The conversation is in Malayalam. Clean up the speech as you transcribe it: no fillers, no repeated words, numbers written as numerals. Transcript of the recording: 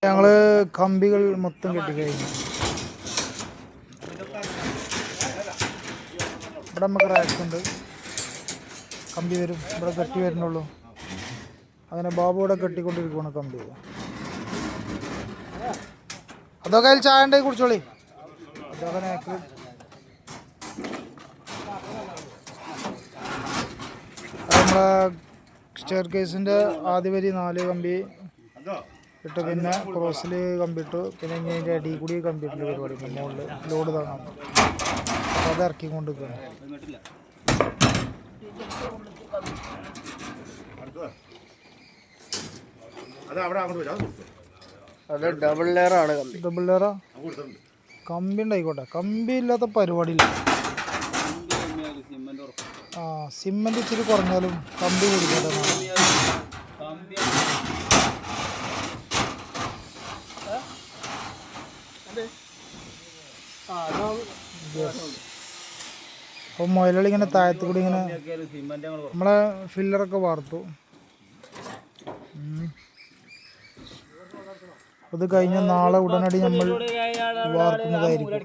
ഞങ്ങള് കമ്പികൾ മൊത്തം കെട്ടിക്കഴിഞ്ഞു. ഇവിടെ നമുക്ക് റാക്കുണ്ട്, കമ്പി വരും, ഇവിടെ കെട്ടി വരുന്നുള്ളൂ. അങ്ങനെ ബാബു ഇവിടെ കെട്ടിക്കൊണ്ടിരിക്കുകയാണ് കമ്പി. അതൊക്കെ അതിൽ ചായ ഉണ്ടെങ്കിൽ കുടിച്ചോളി. അതൊക്കെ നേക്ക് നമ്മളെ സ്റ്റെയർ കേസിൻ്റെ ആദ്യ വരി 4 കമ്പി ഇട്ട്, പിന്നെ ക്രോസിൽ കമ്പി ഇട്ടു, പിന്നെ ഇനി അതിൻ്റെ അടിയിൽ കൂടി കമ്പി ഇട്ടു പരിപാടി. മുകളിൽ ലോഡ് താങ്ങാൻ അപ്പോൾ അത് ഇറക്കിക്കൊണ്ടിരിക്കുകയാണ്. ഡബിൾ ലെയറാണ്. ഡബിൾ ലെയറാ കമ്പി ഉണ്ടായിക്കോട്ടെ, കമ്പി ഇല്ലാത്ത പരിപാടിയില്ല. ആ സിമെന്റ് ഇച്ചിരി കുറഞ്ഞാലും കമ്പി കൊടുക്കട്ടെ. അപ്പോൾ മുതലാളി ഇങ്ങനെ താഴത്തു കൂടി ഇങ്ങനെ നമ്മളെ ഫില്ലറൊക്കെ വാർത്തു. അത് കഴിഞ്ഞ നാളെ ഉടനടി നമ്മൾ വാർക്കുന്നതായിരിക്കും.